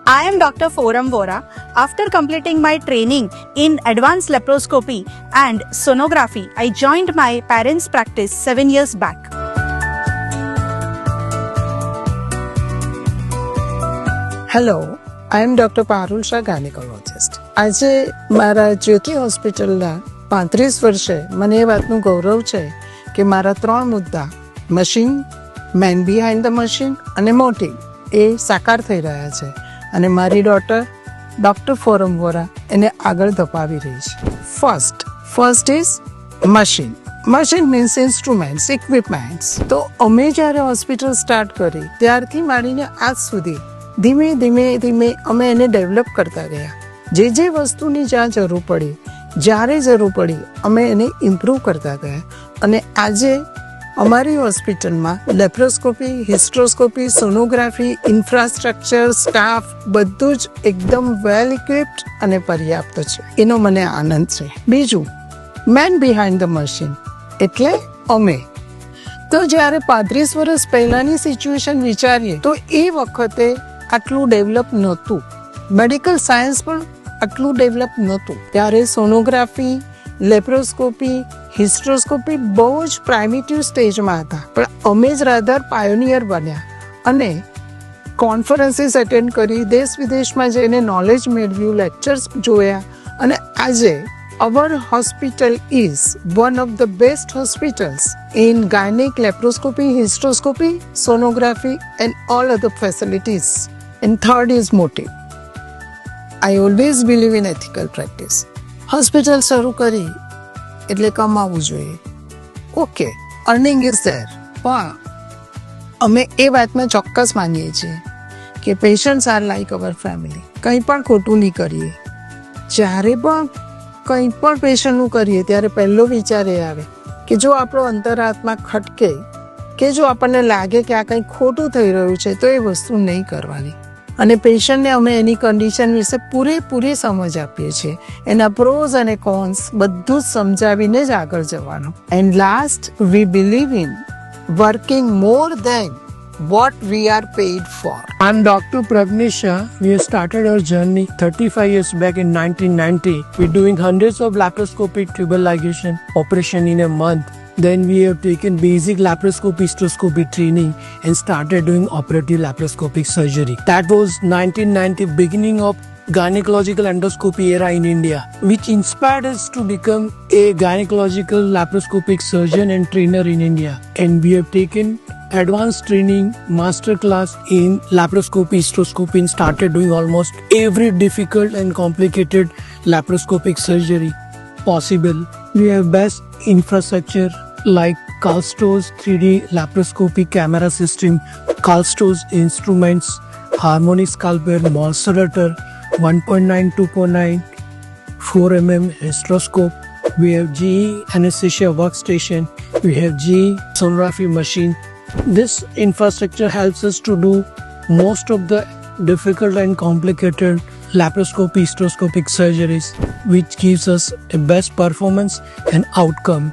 I am Dr. Forum Vora. After completing my training in advanced laparoscopy and sonography, I joined my parents' practice 7 years back. Hello, I M doctor Parul Shah, gynaecologist. આજે મારા જ્યોતિ હોસ્પિટલના 35 વર્ષે મને એ વાતનું ગૌરવ છે કે મારા 3 મુદ્દા machine, man behind the machine અને મોટિવ એ સાકાર થઈ રહ્યા છે અને મારી ડોટર ડોક્ટર ફોરમ વોરા એને આગળ ધપાવી રહી છે. First is machine. Machine means instruments, equipments. તો અમે જ્યારે હોસ્પિટલ સ્ટાર્ટ કરી ત્યારથી માંડીને આજ સુધી ધીમે ધીમે અમે એને ડેવલપ કરતા ગયા. જે વસ્તુની જ્યાં જરૂર પડી, જ્યારે જરૂર પડી, અમે એને ઇમ્પ્રૂવ કરતા ગયા અને આજે અમારી હોસ્પિટલમાં લેપ્રોસ્કોપી, હિસ્ટ્રોસ્કોપી, સોનોગ્રાફી, ઇન્ફ્રાસ્ટ્રક્ચર, સ્ટાફ બધું જ એકદમ વેલ ઇક્વિપ્ડ અને પર્યાપ્ત છે. એનો મને આનંદ છે. બીજું, મેન બિહાઇન્ડ ધ મશીન એટલે અમે. તો જ્યારે 35 વર્ષ પહેલાની સિચ્યુએશન વિચારીએ તો એ વખતે આટલું ડેવલપ નહોતું. મેડિકલ સાયન્સ પણ આટલું ડેવલપ નહોતું. ત્યારે સોનોગ્રાફી, લેપ્રોસ્કોપી, હિસ્ટ્રોસ્કોપી બહુ જ પ્રાઇમિટિવ સ્ટેજમાં હતા. પણ અમે જ રાધર પાયોનિયર બન્યા અને કોન્ફરન્સીસ એટેન્ડ કરી, દેશ વિદેશમાં જઈને નોલેજ મેળવ્યું, લેક્ચર્સ જોયા અને આજે our hospital is one of the best hospitals in gynec, laparoscopy, hysteroscopy, sonography and all other facilities. And third is motive. I always believe in ethical practice. Hospital શરૂ કરી એટલે કમાવું જોઈએ. Okay, earning is there. પણ અમે એ વાતમાં ચોક્કસ માનીએ છીએ કે patients are like our family. કંઈ પણ ખોટું નહીં કરીએ. જ્યારે પણ કંઈ પણ પેશન્ટનું કરીએ ત્યારે પહેલો વિચાર એ આવે કે જો આપણો અંતરાત્મા ખટકે કે જો આપણને લાગે કે આ કંઈ ખોટું થઈ રહ્યું છે તો એ વસ્તુ નહીં કરવાની. અને પેશન્ટને અમે એની કન્ડિશન વિશે પૂરેપૂરી સમજ આપીએ છીએ. એના પ્રોઝ અને કોન્સ બધું જ સમજાવીને જ આગળ જવાનું. And last, we believe in working more than what we are paid for. I'm Dr. Pragnesh Shah. We have started our journey 35 years back in 1990. We're doing hundreds of laparoscopic tubal ligation operation in a month. Then we have taken basic laparoscopy, hysteroscopy training and started doing operative laparoscopic surgery. That was 1990, beginning of gynecological endoscopy era in India, which inspired us to become a gynecological laparoscopic surgeon and trainer in India. And we have taken advanced training, master class in laparoscopy, hysteroscopy and started doing almost every difficult and complicated laparoscopic surgery possible. We have best infrastructure like Karl Stoll's 3D laparoscopy camera system, Karl Stoll's instruments, harmonic scalpel, Monsterator, 1.9, 2.9, 4 mm hysteroscope. We have GE anesthesia workstation. We have GE sonography machine. This infrastructure helps us to do most of the difficult and complicated laparoscopy, hysteroscopic surgeries, which gives us a best performance and outcome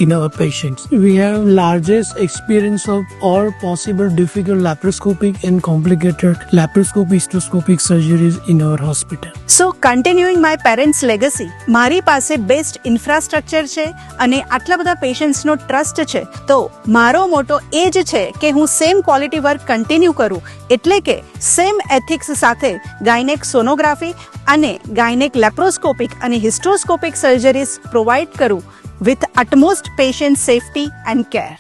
in our patients. We have largest experience of all possible difficult laparoscopic and complicated laparoscopy, hysteroscopic surgeries in our hospital. So continuing my parents' legacy, મારી પાસે best infrastructure છે અને આટલા બધા પેશન્ટ્સનો trust છે. તો મારો મોટો એ જ છે કે હું સેમ ક્વોલિટી વર્ક કન્ટિન્યુ કરું, એટલે કે સેમ એથિક્સ સાથે ગાયનેક સોનોગ્રાફી અને ગાયનેક લેપ્રોસ્કોપિક અને હિસ્ટ્રોસ્કોપિક સર્જરીઝ પ્રોવાઈડ કરું with utmost patient safety and care.